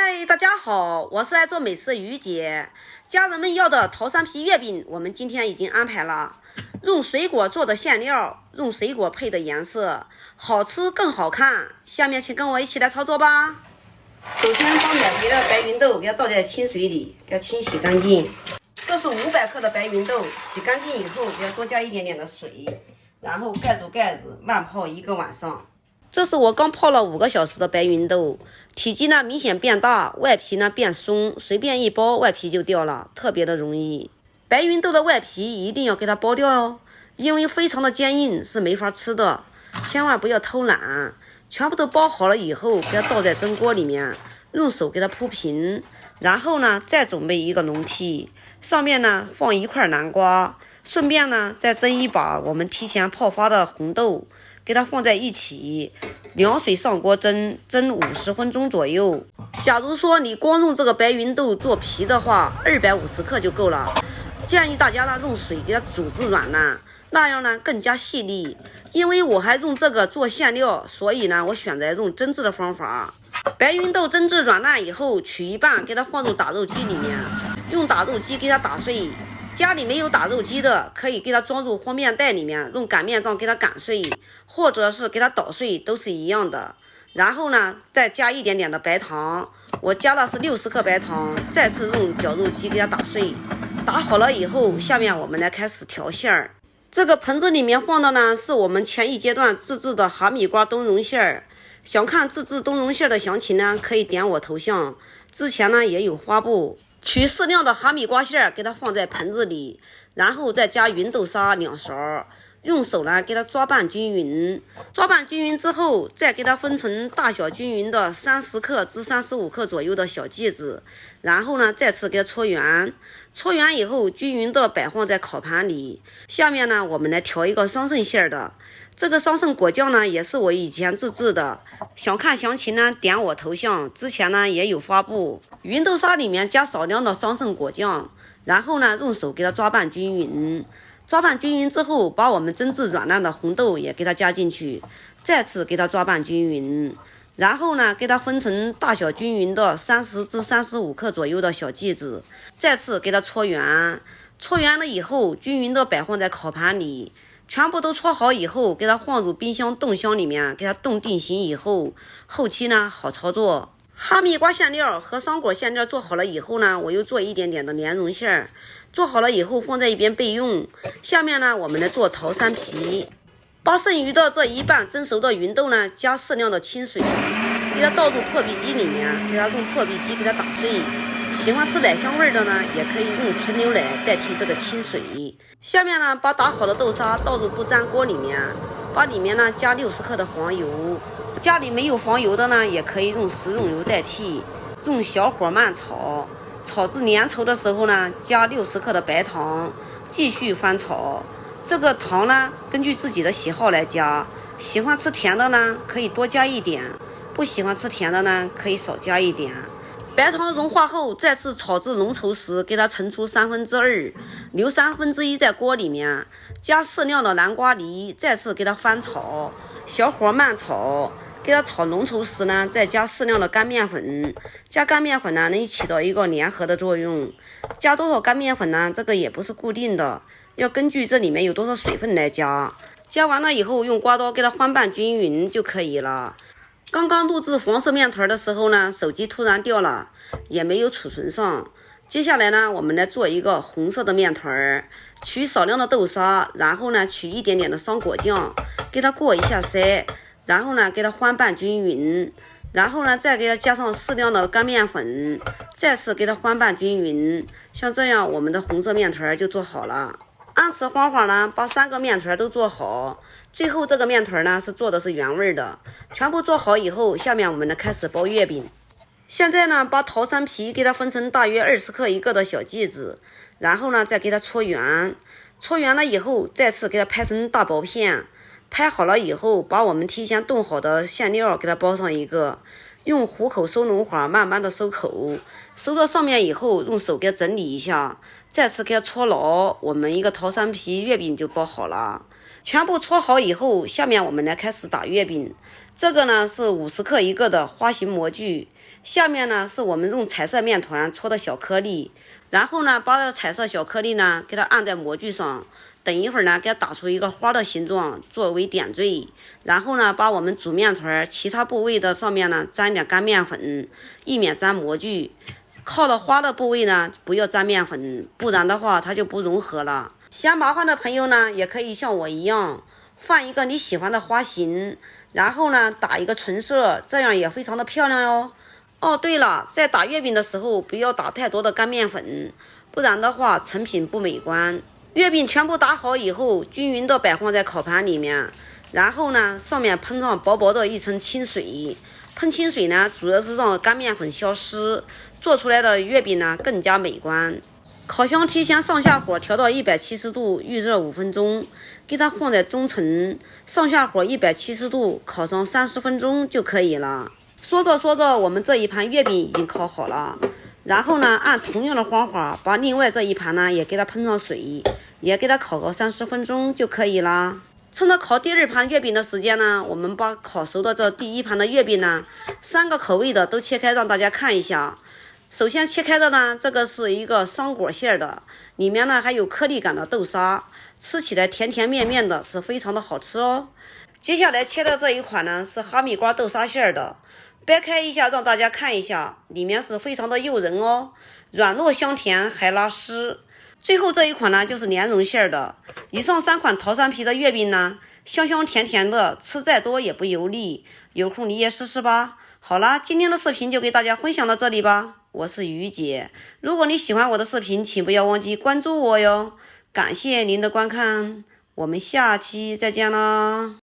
嗨，大家好，我是爱做美食的于姐。家人们要的桃山皮月饼，我们今天已经安排了。用水果做的馅料，用水果配的颜色，好吃更好看。下面请跟我一起来操作吧。首先把买回的白芸豆给它倒在清水里，给它清洗干净。这是500克的白芸豆，洗干净以后给它多加一点点的水，然后盖住盖子，慢泡1个晚上。这是我刚泡了5个小时的白芸豆，体积呢明显变大，外皮呢变松，随便一剥外皮就掉了，特别的容易。白芸豆的外皮一定要给它剥掉哦，因为非常的坚硬，是没法吃的，千万不要偷懒。全部都剥好了以后，给它倒在蒸锅里面，用手给它铺平，然后呢再准备一个笼屉，上面呢放1块南瓜，顺便呢再蒸一把我们提前泡发的红豆，给它放在一起，凉水上锅蒸50分钟左右。假如说你光用这个白芸豆做皮的话，250克就够了。建议大家呢用水给它煮至软烂，那样呢更加细腻。因为我还用这个做馅料，所以呢我选择用蒸制的方法。白芸豆蒸至软烂以后，取一半给它放入打肉机里面，用打肉机给它打碎。家里没有打肉机的，可以给它装入和面袋里面，用擀面杖给它擀碎，或者是给它捣碎，都是一样的。然后呢再加一点点的白糖，我加的是60克白糖，再次用绞肉机给它打碎。打好了以后，下面我们来开始调馅儿。这个盆子里面放的呢是我们前一阶段自制的哈密瓜冬蓉馅儿。想看自制冬蓉馅的详情呢，可以点我头像，之前呢也有发布。取适量的哈密瓜馅给它放在盆子里，然后再加芸豆沙2勺，用手呢给它抓拌均匀。抓拌均匀之后，再给它分成大小均匀的30克至35克左右的小剂子，然后呢再次给它搓圆。搓圆以后，均匀的摆放在烤盘里。下面呢我们来调一个桑葚馅的。这个桑葚果酱呢也是我以前自制的，想看详情呢点我头像，之前呢也有发布。芸豆沙里面加少量的桑葚果酱，然后呢用手给它抓拌均匀。抓拌均匀之后，把我们蒸至软烂的红豆也给它加进去，再次给它抓拌均匀。然后呢给它分成大小均匀的30至35克左右的小剂子，再次给它搓圆。搓圆了以后，均匀的摆放在烤盘里。全部都搓好以后，给它放入冰箱冻箱里面，给它冻定型以后，后期呢好操作。哈密瓜馅料和桑果馅料做好了以后呢，我又做一点点的莲蓉馅儿，做好了以后放在一边备用。下面呢我们来做桃山皮。把剩余的这一半蒸熟的芸豆呢，加适量的清水，给它倒入破壁机里面，给它用破壁机给它打碎。喜欢吃奶香味的呢，也可以用纯牛奶代替这个清水。下面呢，把打好的豆沙倒入不粘锅里面，把里面呢加60克的黄油。家里没有黄油的呢，也可以用食用油代替。用小火慢炒，炒至粘稠的时候呢，加60克的白糖，继续翻炒。这个糖呢，根据自己的喜好来加。喜欢吃甜的呢，可以多加一点；不喜欢吃甜的呢，可以少加一点。白糖融化后，再次炒至浓稠时，给它盛出2/3，留1/3在锅里面，加适量的南瓜泥，再次给它翻炒，小火慢炒，给它炒浓稠时呢，再加适量的干面粉。加干面粉呢，能起到一个粘合的作用。加多少干面粉呢？这个也不是固定的，要根据这里面有多少水分来加。加完了以后，用刮刀给它翻拌均匀就可以了。刚刚录制黄色面团的时候呢，手机突然掉了，也没有储存上。接下来呢，我们来做一个红色的面团，取少量的豆沙，然后呢取一点点的桑果酱，给它过一下筛，然后呢给它翻拌均匀，然后呢再给它加上适量的干面粉，再次给它翻拌均匀。像这样，我们的红色面团就做好了。按此方法呢，把3个面团都做好。最后这个面团呢做的是原味的。全部做好以后，下面我们呢开始包月饼。现在呢，把桃山皮给它分成大约20克一个的小剂子，然后呢再给它搓圆。搓圆了以后，再次给它拍成大薄片。拍好了以后，把我们提前冻好的馅料给它包上一个，用虎口收拢法慢慢的收口，收到上面以后，用手给它整理一下，再次给它搓牢，我们一个桃山皮月饼就包好了。全部搓好以后，下面我们来开始打月饼。这个呢是50克一个的花形模具，下面呢是我们用彩色面团搓的小颗粒，然后呢把这彩色小颗粒呢给它按在模具上，等一会儿呢给它打出一个花的形状作为点缀，然后呢把我们煮面团其他部位的上面呢沾点干面粉，以免沾模具。靠了花的部位呢不要沾面粉，不然的话它就不融合了。嫌麻烦的朋友呢也可以像我一样放一个你喜欢的花型，然后呢打一个纯色，这样也非常的漂亮哟。哦，对了，在打月饼的时候不要打太多的干面粉，不然的话成品不美观。月饼全部打好以后，均匀的摆放在烤盘里面，然后呢上面喷上薄薄的一层清水。喷清水呢主要是让干面粉消失，做出来的月饼呢更加美观。烤箱提前上下火调到170度，预热5分钟，给它放在中层，上下火170度烤上30分钟就可以了。说着说着，我们这一盘月饼已经烤好了，然后呢按同样的方法把另外这一盘呢也给它喷上水，也给它烤个30分钟就可以啦。趁着烤第2盘月饼的时间呢，我们把烤熟的这第1盘的月饼呢3个口味的都切开让大家看一下。首先切开的呢，这个是一个桑果馅的，里面呢还有颗粒感的豆沙，吃起来甜甜面面的，是非常的好吃哦。接下来切的这一款呢是哈密瓜豆沙馅的，掰开一下让大家看一下，里面是非常的诱人哦，软糯香甜还拉丝。最后这一款呢就是莲蓉馅的。以上3款桃山皮的月饼呢，香香甜甜的，吃再多也不油腻，有空你也试试吧。好啦，今天的视频就给大家分享到这里吧，我是于姐。如果你喜欢我的视频，请不要忘记关注我哟。感谢您的观看，我们下期再见啦。